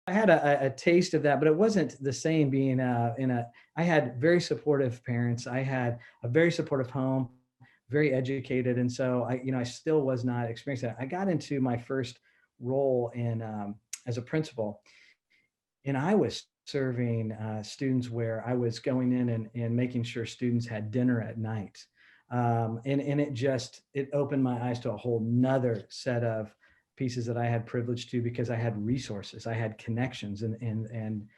I had a taste of that, but it wasn't the same being I had very supportive parents. I had a very supportive home, very educated. And so I still was not experiencing that. I got into my first role as a principal, and I was serving students where I was going in and making sure students had dinner at night. And it opened my eyes to a whole nother set of pieces that I had privilege to, because I had resources, I had connections, and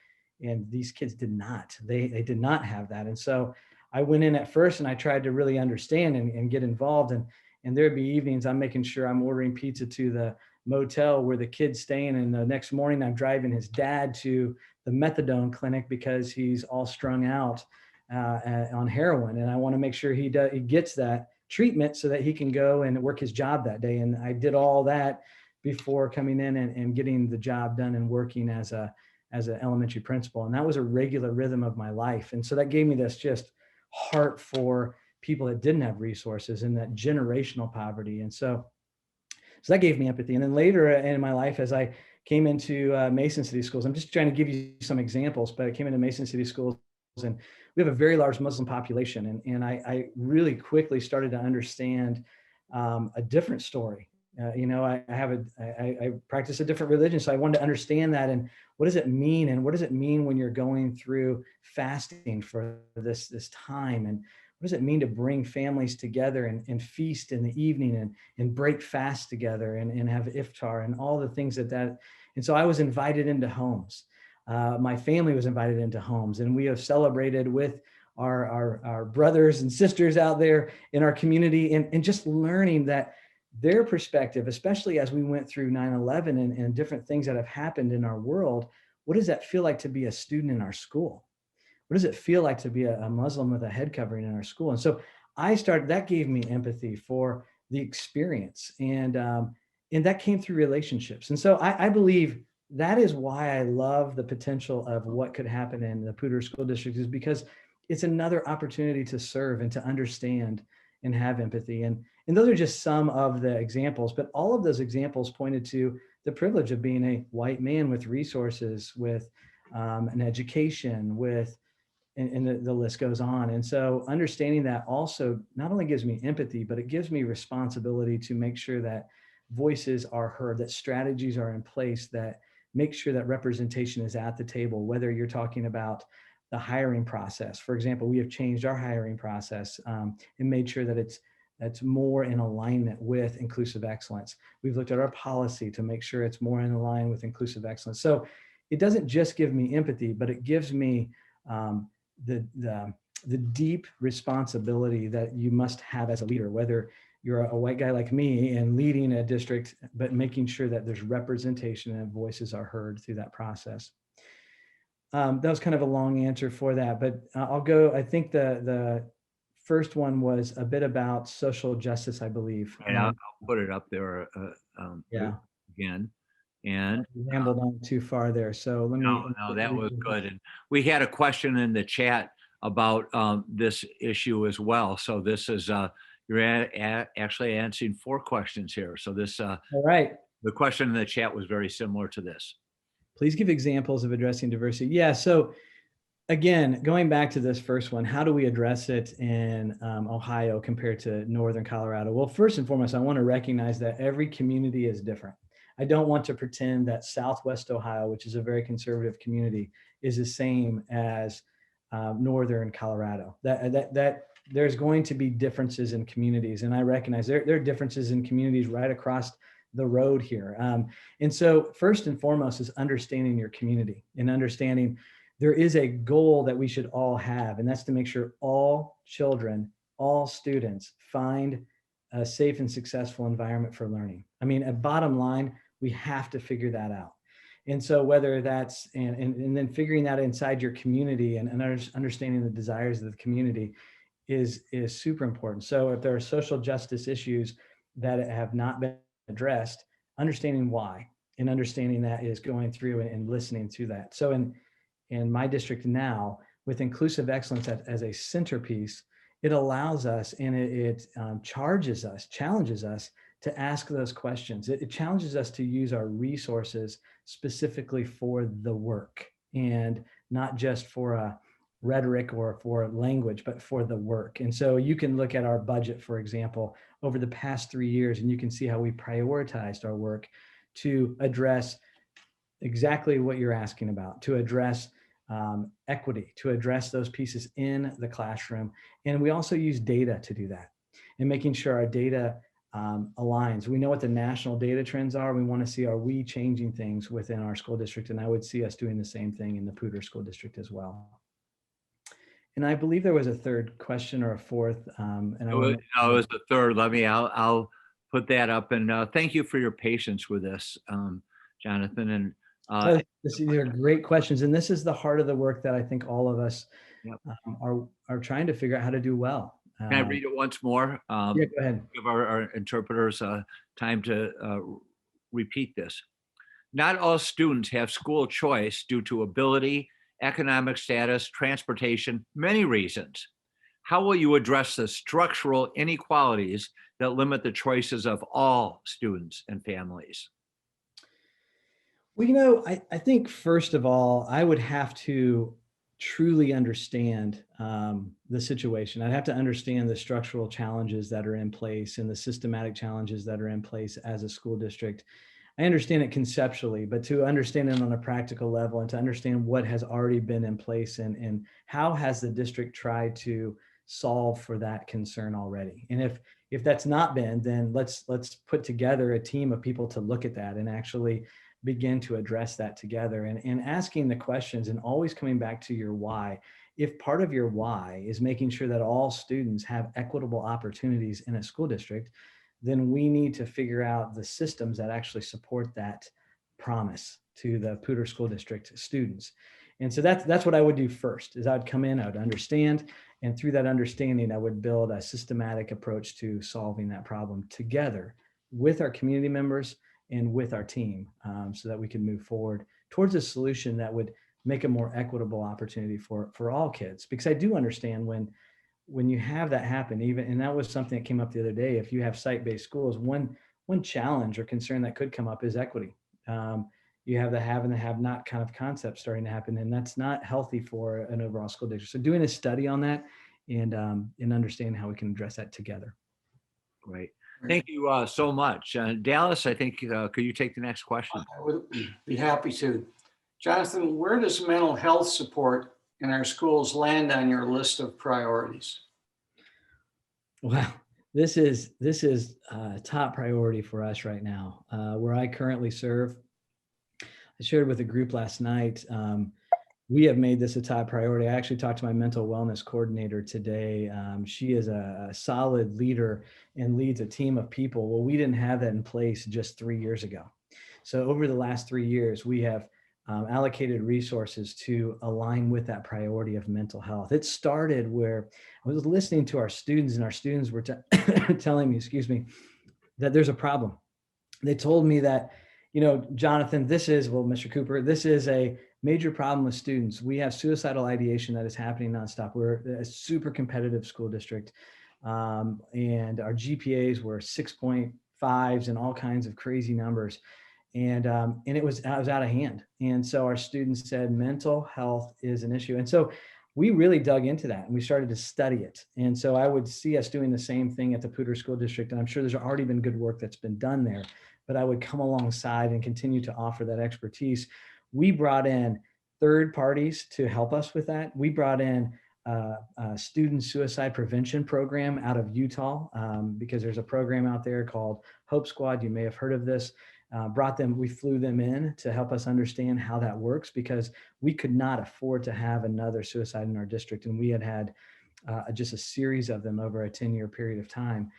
these kids did not. They did not have that. And so I went in at first and I tried to really understand and get involved. And there'd be evenings I'm making sure I'm ordering pizza to the motel where the kid's staying, and the next morning I'm driving his dad to the methadone clinic because he's all strung out on heroin, and I want to make sure he gets that treatment so that he can go and work his job that day. And I did all that before coming in and getting the job done and working as an elementary principal. And that was a regular rhythm of my life. And so that gave me this just heart for people that didn't have resources and that generational poverty. And so that gave me empathy. And then later in my life, as I came into Mason City Schools, I'm just trying to give you some examples, but I came into Mason City Schools, and we have a very large Muslim population. And I really quickly started to understand a different story. I practice a different religion, so I wanted to understand that. And what does it mean? And what does it mean when you're going through fasting for this time? And what does it mean to bring families together and feast in the evening and break fast together and have iftar and all the things that. And so I was invited into homes. My family was invited into homes, and we have celebrated with our brothers and sisters out there in our community, and just learning that their perspective, especially as we went through 9/11 and different things that have happened in our world. What does that feel like to be a student in our school? What does it feel like to be a Muslim with a head covering in our school? And so that gave me empathy for the experience. And that came through relationships. And so I believe that is why I love the potential of what could happen in the Poudre School District, is because it's another opportunity to serve and to understand and have empathy. And those are just some of the examples, but all of those examples pointed to the privilege of being a white man with resources, with an education, and the list goes on. And so understanding that also not only gives me empathy, but it gives me responsibility to make sure that voices are heard, that strategies are in place, that make sure that representation is at the table, whether you're talking about the hiring process. For example, we have changed our hiring process and made sure that that's more in alignment with inclusive excellence. We've looked at our policy to make sure it's more in line with inclusive excellence. So it doesn't just give me empathy, but it gives me the deep responsibility that you must have as a leader, whether you're a white guy like me and leading a district, but making sure that there's representation and voices are heard through that process. That was kind of a long answer for that, but I'll go. I think the first one was a bit about social justice, I believe. And I'll put it up there again. And rambled on too far there. So let me. No, that was good. And we had a question in the chat about this issue as well. So this is you're actually answering 4 questions here. So this all right. The question in the chat was very similar to this. Please give examples of addressing diversity. Yeah. So again, going back to this first one, how do we address it in Ohio compared to Northern Colorado? Well, first and foremost, I want to recognize that every community is different. I don't want to pretend that Southwest Ohio, which is a very conservative community, is the same as Northern Colorado. That there's going to be differences in communities, and I recognize there are differences in communities right across the road here. And so first and foremost is understanding your community and understanding there is a goal that we should all have, and that's to make sure all children, all students find a safe and successful environment for learning. I mean, at bottom line, we have to figure that out. And so whether that's, and then figuring that inside your community and understanding the desires of the community is super important. So if there are social justice issues that have not been addressed, understanding why and understanding that is going through and listening to that. So in my district now, with inclusive excellence as a centerpiece, it allows us and it challenges us to ask those questions. It challenges us to use our resources specifically for the work and not just for a rhetoric or for language, but for the work. And so you can look at our budget, for example, over the past 3 years, and you can see how we prioritized our work to address exactly what you're asking about, to address equity, to address those pieces in the classroom. And we also use data to do that and making sure our data aligns. We know what the national data trends are. We want to see, are we changing things within our school district? And I would see us doing the same thing in the Poudre School District as well. And I believe there was a third question or a fourth. And I No, want it was the third. I'll put that up. And thank you for your patience with this, Jonathan. And these are great questions. And this is the heart of the work that I think all of us yep. Are trying to figure out how to do well. Can I read it once more? Yeah, go ahead. Give our interpreters time to repeat this. Not all students have school choice due to ability, economic status, transportation, many reasons. How will you address the structural inequalities that limit the choices of all students and families? Well, I think first of all, I would have to truly understand the situation. I'd have to understand the structural challenges that are in place and the systematic challenges that are in place as a school district. I understand it conceptually, but to understand it on a practical level and to understand what has already been in place and how has the district tried to solve for that concern already. And if that's not been, then let's put together a team of people to look at that and actually begin to address that together and asking the questions and always coming back to your why. If part of your why is making sure that all students have equitable opportunities in a school district, then we need to figure out the systems that actually support that promise to the Poudre School District students. And so that's what I would do first, is I would come in, I would understand, and through that understanding, I would build a systematic approach to solving that problem together with our community members and with our team, so that we can move forward towards a solution that would make a more equitable opportunity for all kids. Because I do understand when you have that happen, even, and that was something that came up the other day, if you have site-based schools, one challenge or concern that could come up is equity. You have the have and the have not kind of concept starting to happen, and that's not healthy for an overall school district. So doing a study on that and understanding how we can address that together. Great. Thank you so much. Dallas, I think, could you take the next question? I would be happy to. Jonathan, where does mental health support in our schools land on your list of priorities? Wow, this is a top priority for us right now. Where I currently serve, I shared with a group last night, we have made this a top priority. I actually talked to my mental wellness coordinator today. She is a solid leader and leads a team of people. Well, we didn't have that in place just 3 years ago. So over the last 3 years, we have allocated resources to align with that priority of mental health. It started where I was listening to our students, and our students were telling me, that there's a problem. They told me that, Jonathan, Mr. Cooper, this is a major problem with students. We have suicidal ideation that is happening nonstop. We're a super competitive school district, and our GPAs were 6.5s and all kinds of crazy numbers. And it was out of hand. And so our students said mental health is an issue. And so we really dug into that and we started to study it. And so I would see us doing the same thing at the Poudre School District. And I'm sure there's already been good work that's been done there, but I would come alongside and continue to offer that expertise. We brought in third parties to help us with that. We brought in a student suicide prevention program out of Utah, because there's a program out there called Hope Squad. You may have heard of this. We flew them in to help us understand how that works, because we could not afford to have another suicide in our district. And we had just a series of them over a 10-year period of time.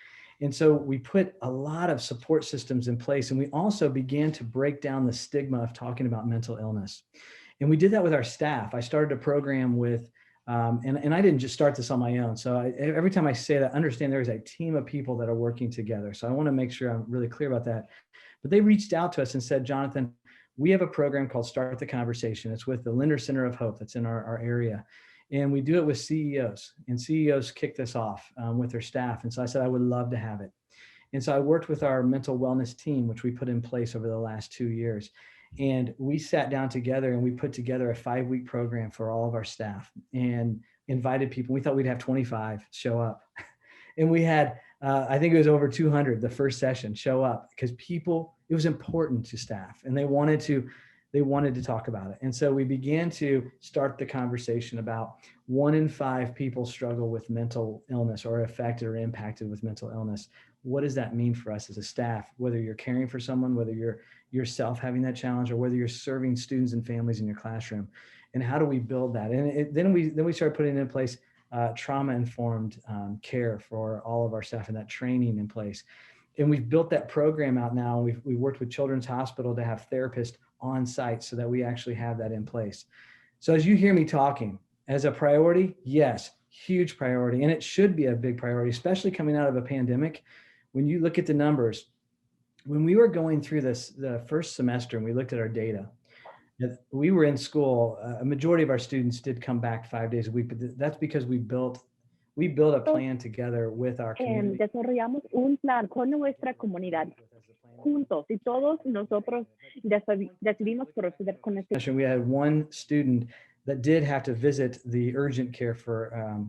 And so we put a lot of support systems in place. And we also began to break down the stigma of talking about mental illness. And we did that with our staff. I started a program with, and I didn't just start this on my own. So every time I say that, understand there is a team of people that are working together. So I want to make sure I'm really clear about that. But they reached out to us and said, Jonathan, we have a program called Start the Conversation. It's with the Linder Center of Hope that's in our area. And we do it with CEOs, and CEOs kick this off with their staff. And so I said, I would love to have it. And so I worked with our mental wellness team, which we put in place over the last 2 years. And we sat down together and we put together a 5-week program for all of our staff and invited people. We thought we'd have 25 show up. And we had, I think it was over 200 the first session show up because people, it was important to staff and they wanted to talk about it. And so we began to start the conversation about 1 in 5 people struggle with mental illness or affected or impacted with mental illness. What does that mean for us as a staff, whether you're caring for someone, whether you're yourself having that challenge, or whether you're serving students and families in your classroom? And how do we build that? And then we started putting in place trauma-informed care for all of our staff and that training in place. And we've built that program out now. We've worked with Children's Hospital to have therapists on site so that we actually have that in place. So as you hear me talking, as a priority, yes, huge priority. And it should be a big priority, especially coming out of a pandemic. When you look at the numbers, when we were going through the first semester and we looked at our data, we were in school, a majority of our students did come back 5 days a week, but that's because we built a plan together with our community. Desarrollamos un plan con nuestra comunidad juntos y todos nosotros decidimos proceder con este. We had one student that did have to visit the urgent care for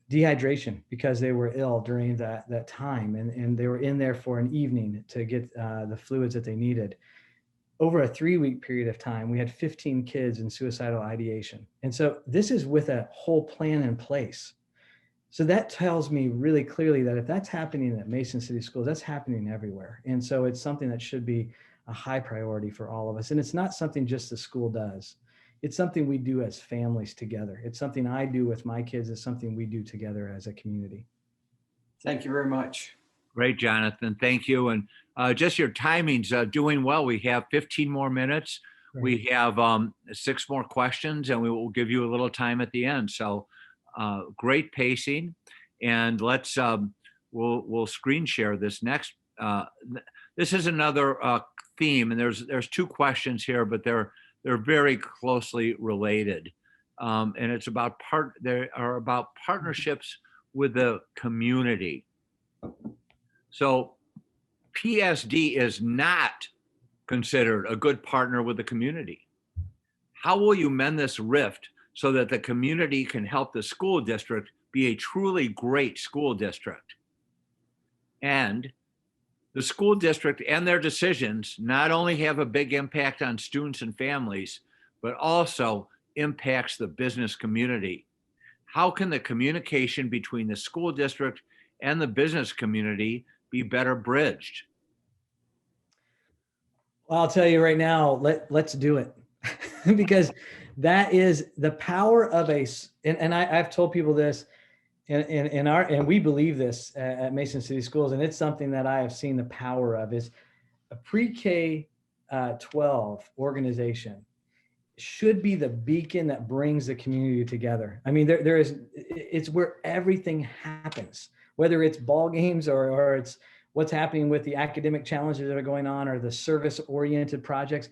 dehydration because they were ill during that time, and they were in there for an evening to get the fluids that they needed. Over a 3-week period of time, we had 15 kids in suicidal ideation. And so this is with a whole plan in place. So that tells me really clearly that if that's happening at Mason City Schools, that's happening everywhere. And so it's something that should be a high priority for all of us. And it's not something just the school does. It's something we do as families together. It's something I do with my kids. It's something we do together as a community. Thank you very much. Great, Jonathan. Thank you. And just your timing's doing well. We have 15 more minutes. Right. We have 6 more questions, and we will give you a little time at the end. So great pacing. And let's we'll screen share this next. This is another theme, and there's 2 questions here, but they're very closely related. And it's about partnerships with the community. So PSD is not considered a good partner with the community. How will you mend this rift so that the community can help the school district be a truly great school district? And the school district and their decisions not only have a big impact on students and families, but also impacts the business community. How can the communication between the school district and the business community be better bridged? Well, I'll tell you right now, let's do it. Because that is the power of I've told people this, and we believe this at Mason City Schools, and it's something that I have seen the power of, is a pre-K 12 organization should be the beacon that brings the community together. I mean, it's where everything happens, whether it's ball games or it's what's happening with the academic challenges that are going on or the service-oriented projects.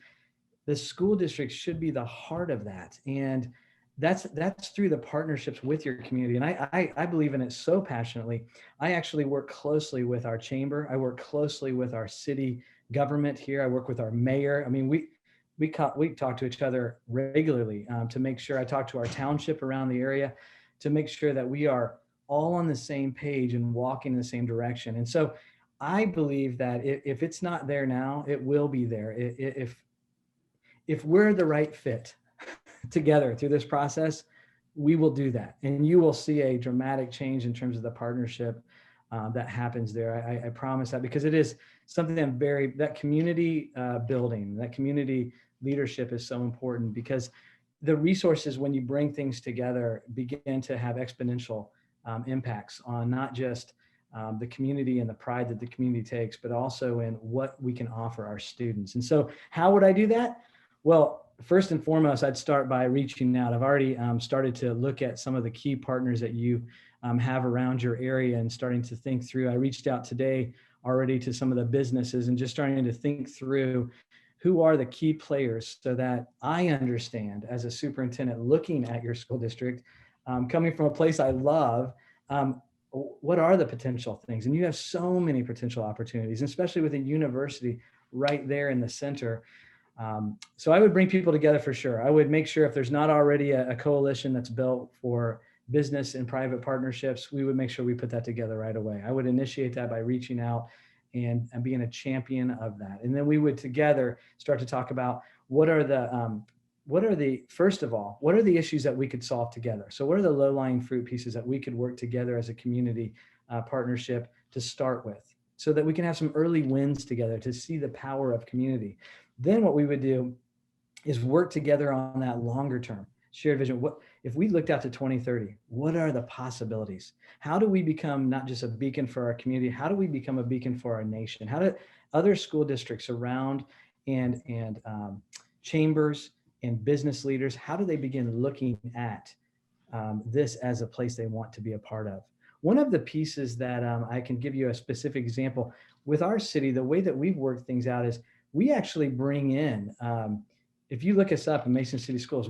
The school district should be the heart of that. And that's through the partnerships with your community. And I believe in it so passionately. I actually work closely with our chamber. I work closely with our city government here. I work with our mayor. I mean, we talk to each other regularly to make sure. I talk to our township around the area to make sure that we are all on the same page and walking in the same direction. And so I believe that if it's not there now, it will be there. If we're the right fit together through this process, we will do that. And you will see a dramatic change in terms of the partnership that happens there. I promise that, because it is something that community building, that community leadership is so important, because the resources, when you bring things together, begin to have exponential impacts on not just the community and the pride that the community takes, but also in what we can offer our students. And so how would I do that? Well, first and foremost, I'd start by reaching out. I've already started to look at some of the key partners that you have around your area and starting to think through. I reached out today already to some of the businesses and just starting to think through who are the key players, so that I understand as a superintendent looking at your school district, coming from a place I love, what are the potential things? And you have so many potential opportunities, especially with a university right there in the center. So I would bring people together for sure. I would make sure if there's not already a coalition that's built for business and private partnerships, we would make sure we put that together right away. I would initiate that by reaching out and being a champion of that. And then we would together start to talk about what are the first of all, what are the issues that we could solve together? So what are the low-lying fruit pieces that we could work together as a community partnership to start with, so that we can have some early wins together to see the power of community. Then what we would do is work together on that longer term shared vision. What if we looked out to 2030? What are the possibilities? How do we become not just a beacon for our community? How do we become a beacon for our nation? How do other school districts around and chambers and business leaders, how do they begin looking at this as a place they want to be a part of? One of the pieces that I can give you a specific example with our city, the way that we've worked things out is we actually bring in, if you look us up in Mason City Schools,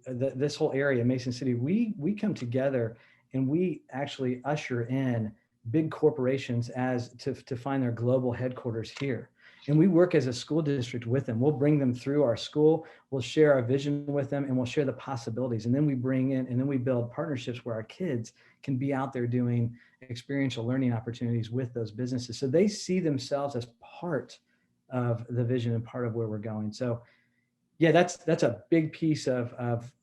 this whole area, Mason City, we come together and we actually usher in big corporations as to find their global headquarters here. And we work as a school district with them. We'll bring them through our school, we'll share our vision with them, and we'll share the possibilities. And then we bring in, and then we build partnerships where our kids can be out there doing experiential learning opportunities with those businesses. So they see themselves as part of the vision and part of where we're going. So yeah, that's a big piece of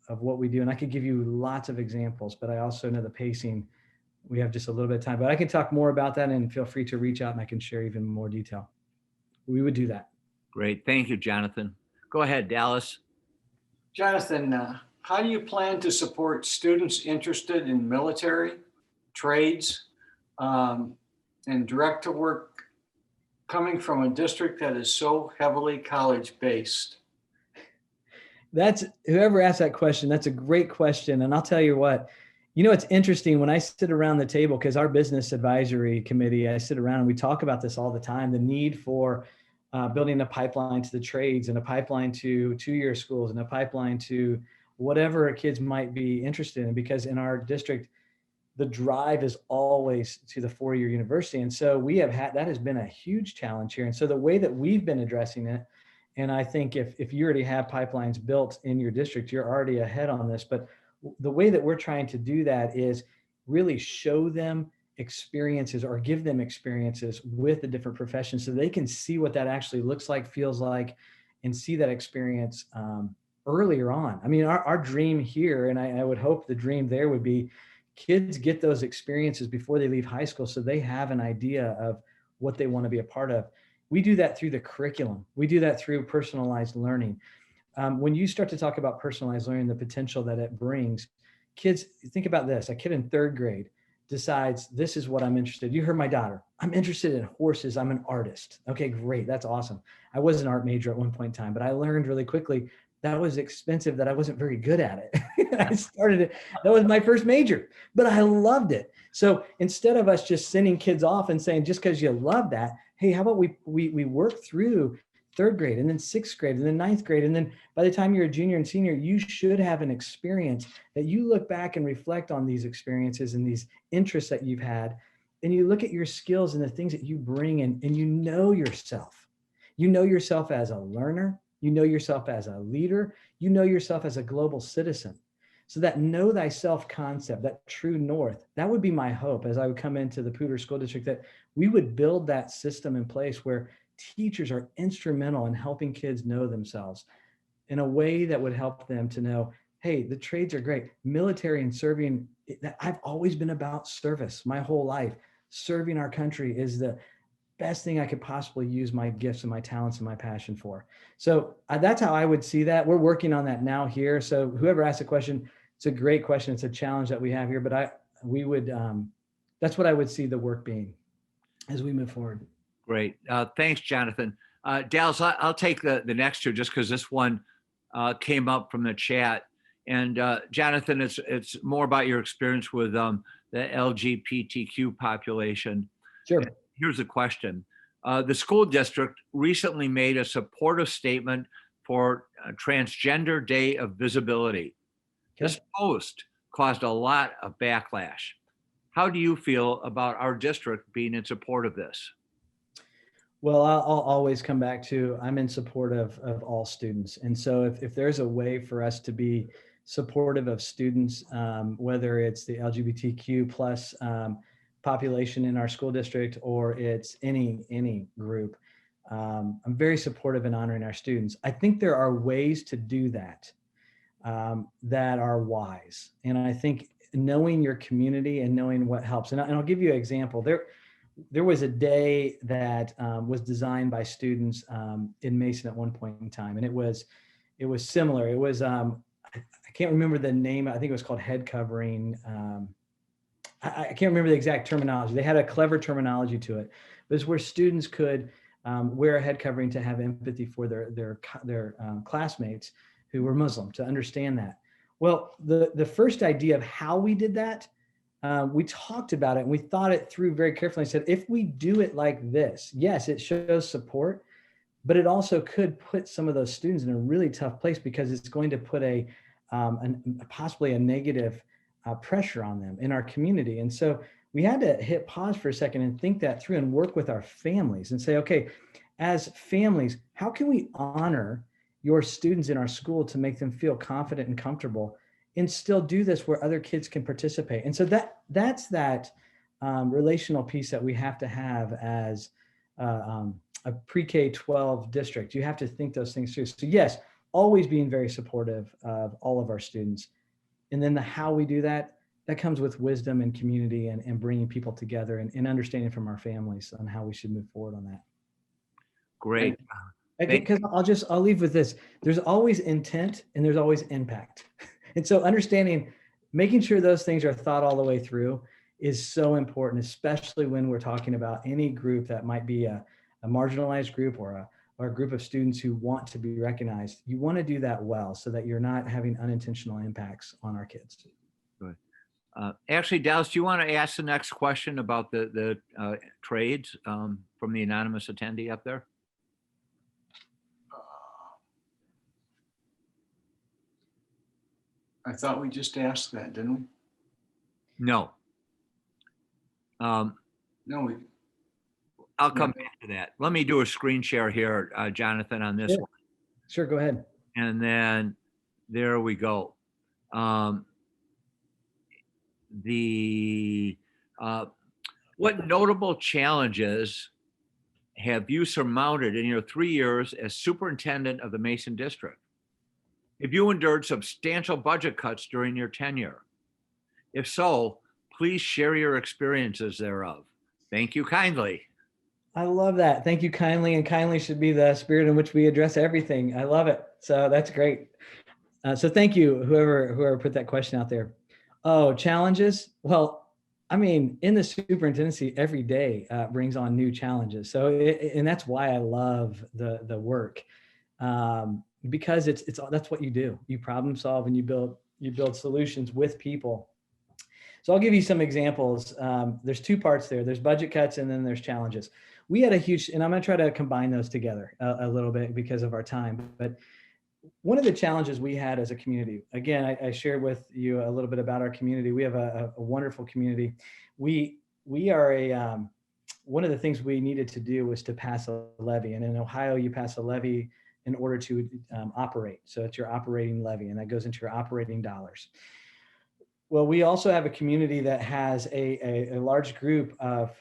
what we do. And I could give you lots of examples, but I also know the pacing, we have just a little bit of time, but I can talk more about that, and feel free to reach out and I can share even more detail. We would do that. Great. Thank you, Jonathan. Go ahead, Dallas. Jonathan, how do you plan to support students interested in military, trades, and direct to work coming from a district that is so heavily college-based? That's, whoever asked that question, that's a great question. And I'll tell you what, it's interesting when I sit around the table, because our business advisory committee, I sit around and we talk about this all the time, the need for building a pipeline to the trades and a pipeline to two-year schools and a pipeline to whatever kids might be interested in, because in our district, the drive is always to the four-year university. And so we have had, that has been a huge challenge here. And so the way that we've been addressing it, and I think if you already have pipelines built in your district, you're already ahead on this, but the way that we're trying to do that is really show them experiences or give them experiences with the different professions so they can see what that actually looks like, feels like, and see that experience earlier on. I mean, our dream here, and I would hope the dream there would be kids get those experiences before they leave high school so they have an idea of what they want to be a part of. We do that through the curriculum. We do that through personalized learning. When you start to talk about personalized learning, the potential that it brings, kids, think about this. A kid in third grade decides, this is what I'm interested in. You heard my daughter. I'm interested in horses. I'm an artist. Okay, great. That's awesome. I was an art major at one point in time, but I learned really quickly that was expensive, that I wasn't very good at it. I started it. That was my first major, but I loved it. So instead of us just sending kids off and saying, just because you love that, hey, how about we work through third grade and then sixth grade and then ninth grade. And then by the time you're a junior and senior, you should have an experience that you look back and reflect on these experiences and these interests that you've had. And you look at your skills and the things that you bring in, and you know yourself. You know yourself as a learner. You know yourself as a leader. You know yourself as a global citizen. So that know thyself concept, that true north, that would be my hope as I would come into the Poudre School District, that we would build that system in place where teachers are instrumental in helping kids know themselves in a way that would help them to know, hey, the trades are great. Military and serving, I've always been about service my whole life. Serving our country is the best thing I could possibly use my gifts and my talents and my passion for. So that's how I would see that. We're working on that now here. So whoever asked the question, it's a great question. It's a challenge that we have here, but that's what I would see the work being as we move forward. Great. Thanks, Jonathan. Dallas, I'll take the next two just because this one came up from the chat. And Jonathan, it's more about your experience with the LGBTQ population. Sure. Here's the question. The school district recently made a supportive statement for Transgender Day of Visibility. Okay. This post caused a lot of backlash. How do you feel about our district being in support of this? Well, I'll always come back to, I'm in support of all students. And so if there's a way for us to be supportive of students, whether it's the LGBTQ plus population in our school district, or it's any group, I'm very supportive in honoring our students. I think there are ways to do that that are wise. And I think knowing your community and knowing what helps, and I'll give you an example. There was a day that was designed by students in Mason at one point in time, and it was similar. It was I can't remember the name. I think it was called head covering. I can't remember the exact terminology. They had a clever terminology to it, but it's where students could wear a head covering to have empathy for their classmates who were Muslim, to understand that. Well, the first idea of how we did that, we talked about it and we thought it through very carefully and said, if we do it like this, yes, it shows support, but it also could put some of those students in a really tough place, because it's going to put possibly a negative pressure on them in our community. And so we had to hit pause for a second and think that through and work with our families and say, okay, as families, how can we honor your students in our school to make them feel confident and comfortable, and still do this where other kids can participate? And so that's that relational piece that we have to have as a pre-K-12 district. You have to think those things through. So yes, always being very supportive of all of our students. And then how we do that comes with wisdom and community and bringing people together and understanding from our families on how we should move forward on that. Great. Because I'll leave with this. There's always intent and there's always impact. And so understanding, making sure those things are thought all the way through is so important, especially when we're talking about any group that might be a marginalized group or a group of students who want to be recognized. You want to do that well so that you're not having unintentional impacts on our kids. Good. Actually, Dallas, do you want to ask the next question about the trades from the anonymous attendee up there? I thought we just asked that, didn't we? No. No, we. I'll come back to that. Let me do a screen share here, Jonathan, on this one. Sure, go ahead. And then there we go. What notable challenges have you surmounted in your 3 years as superintendent of the Mason District? Have you endured substantial budget cuts during your tenure? If so, please share your experiences thereof. Thank you kindly. I love that. Thank you kindly, and kindly should be the spirit in which we address everything. I love it. So that's great. So thank you, whoever put that question out there. Oh, challenges? Well, I mean, in the superintendency, every day brings on new challenges. So, and that's why I love the work, because that's what you do. You problem solve and you build solutions with people. So I'll give you some examples. There's two parts there. There's budget cuts and then there's challenges. We had a huge, and I'm going to try to combine those together a little bit because of our time. But one of the challenges we had as a community, again, I shared with you a little bit about our community. We have a wonderful community. We are one of the things we needed to do was to pass a levy. And in Ohio, you pass a levy in order to operate. So it's your operating levy, and that goes into your operating dollars. Well, we also have a community that has a large group of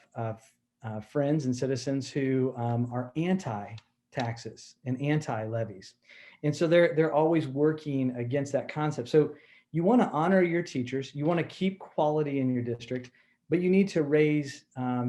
friends and citizens who are anti-taxes and anti-levies. And so they're always working against that concept. So you want to honor your teachers, you want to keep quality in your district, but you need to raise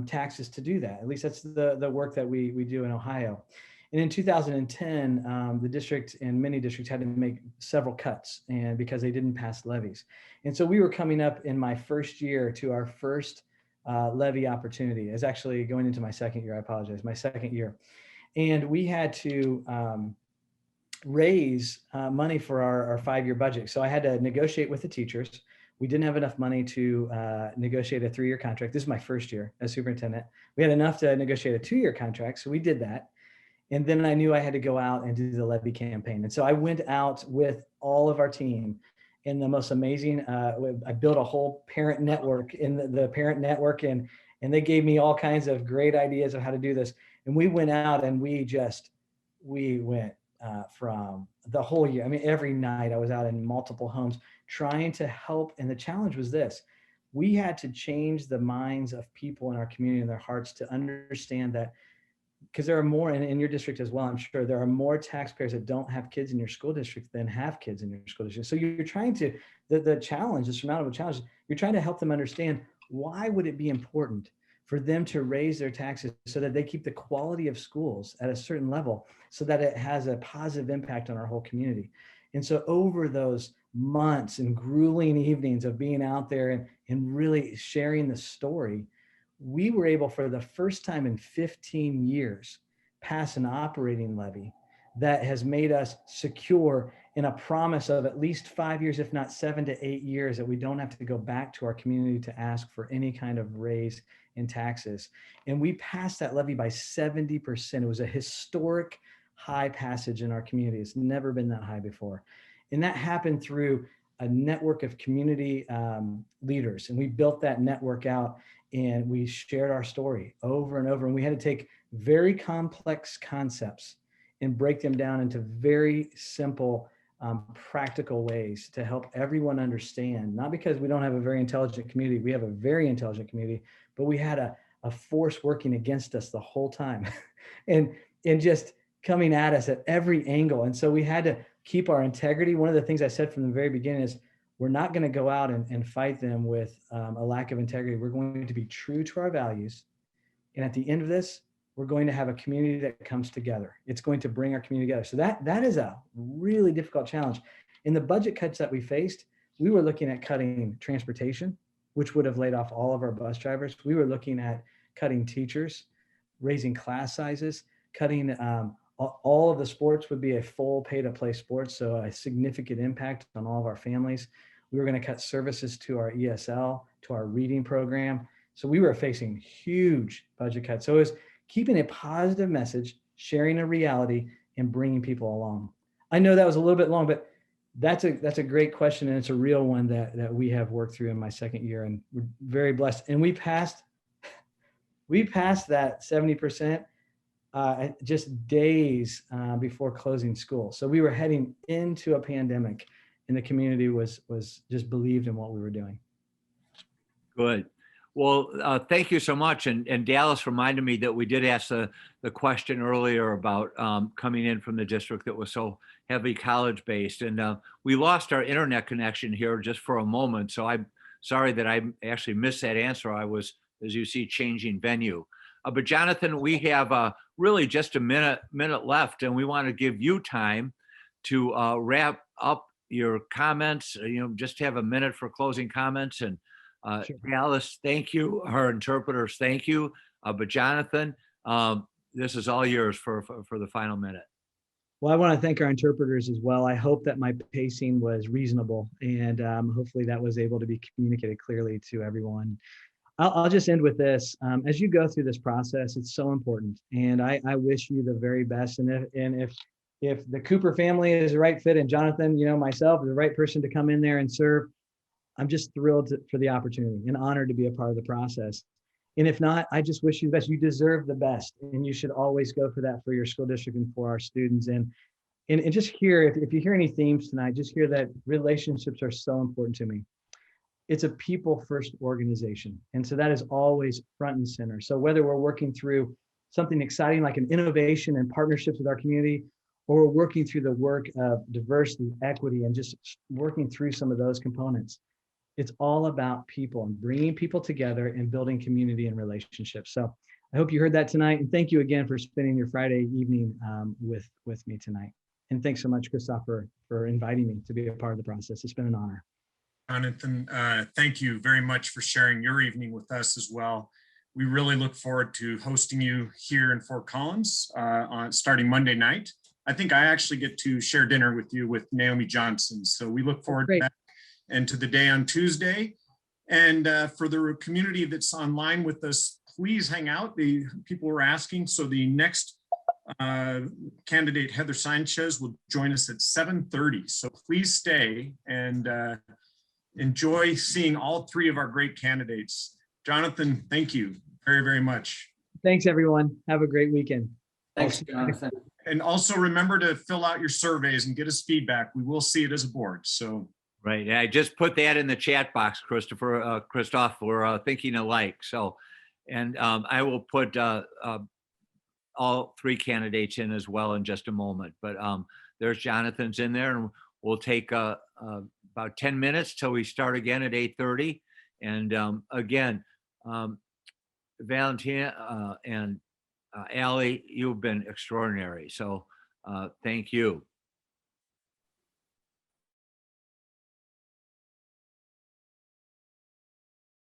taxes to do that. At least that's the work that we do in Ohio. And in 2010, the district and many districts had to make several cuts, and because they didn't pass levies. And so we were coming up in my first year to our first levy opportunity. It's actually going into my second year, I apologize, my second year. And we had to raise money for our 5-year budget. So I had to negotiate with the teachers. We didn't have enough money to negotiate a 3-year contract. This is my first year as superintendent. We had enough to negotiate a 2-year contract, so we did that. And then I knew I had to go out and do the levy campaign. And so I went out with all of our team and the most amazing, I built a whole parent network in the parent network, and they gave me all kinds of great ideas of how to do this. And we went out and we went from the whole year. I mean, every night I was out in multiple homes trying to help. And the challenge was this: we had to change the minds of people in our community and their hearts to understand that, because there are more in your district as well, I'm sure there are more taxpayers that don't have kids in your school district than have kids in your school district. So you're trying to, the challenge, the surmountable challenge, you're trying to help them understand, why would it be important for them to raise their taxes so that they keep the quality of schools at a certain level, so that it has a positive impact on our whole community. And so over those months and grueling evenings of being out there and really sharing the story, we were able, for the first time in 15 years, pass an operating levy that has made us secure in a promise of at least 5 years, if not 7 to 8 years, that we don't have to go back to our community to ask for any kind of raise in taxes. And we passed that levy by 70%. It was a historic high passage in our community. It's never been that high before. And that happened through a network of community leaders. And we built that network out, and we shared our story over and over. And we had to take very complex concepts and break them down into very simple, practical ways to help everyone understand. Not because we don't have a very intelligent community, we have a very intelligent community, but we had a force working against us the whole time and just coming at us at every angle. And so we had to keep our integrity. One of the things I said from the very beginning is, we're not going to go out and fight them with a lack of integrity. We're going to be true to our values. And at the end of this, we're going to have a community that comes together. It's going to bring our community together. So that is a really difficult challenge. In the budget cuts that we faced, we were looking at cutting transportation, which would have laid off all of our bus drivers. We were looking at cutting teachers, raising class sizes, cutting all of the sports would be a full pay-to-play sports, so a significant impact on all of our families. We were going to cut services to our ESL, to our reading program. So we were facing huge budget cuts. So it was keeping a positive message, sharing a reality, and bringing people along. I know that was a little bit long, but that's a great question, and it's a real one that we have worked through in my second year, and we're very blessed. And we passed that 70%. Just days before closing school. So we were heading into a pandemic, and the community was just believed in what we were doing. Good. Well, thank you so much. And Dallas reminded me that we did ask the question earlier about coming in from the district that was so heavy college based. And we lost our internet connection here just for a moment. So I'm sorry that I actually missed that answer. I was, as you see, changing venue. But Jonathan, we have really just a minute left, and we want to give you time to wrap up your comments. Just have a minute for closing comments. And Sure. Dallas, thank you. Our interpreters, thank you. But Jonathan, this is all yours for the final minute. Well, I want to thank our interpreters as well. I hope that my pacing was reasonable, and hopefully that was able to be communicated clearly to everyone. I'll just end with this. As you go through this process, it's so important, and I wish you the very best. And if the Cooper family is the right fit, and Jonathan, myself, is the right person to come in there and serve, I'm just thrilled for the opportunity and honored to be a part of the process. And if not, I just wish you the best. You deserve the best, and you should always go for that for your school district and for our students. And just hear, if you hear any themes tonight, just hear that relationships are so important to me. It's a people-first organization. And so that is always front and center. So whether we're working through something exciting like an innovation and partnerships with our community, or we're working through the work of diversity, equity, and just working through some of those components, it's all about people and bringing people together and building community and relationships. So I hope you heard that tonight. And thank you again for spending your Friday evening with me tonight. And thanks so much, Christoph, for inviting me to be a part of the process. It's been an honor. Jonathan, thank you very much for sharing your evening with us as well. We really look forward to hosting you here in Fort Collins starting Monday night. I think I actually get to share dinner with you with Naomi Johnson. So we look forward to that, and to the day on Tuesday. And for the community that's online with us, please hang out. The people were asking. So the next candidate Heather Sanchez will join us at 7:30. So please stay and enjoy seeing all three of our great candidates. Jonathan, thank you very, very much. Thanks, everyone. Have a great weekend. Thanks, Jonathan. And also remember to fill out your surveys and get us feedback. We will see it as a board. So. Right. I just put that in the chat box, Christoph, we're thinking alike. So, and I will put all three candidates in as well in just a moment. But there's Jonathan's in there, and we'll take about 10 minutes till we start again at 8:30. And again, Valentina and Allie, you've been extraordinary. So thank you.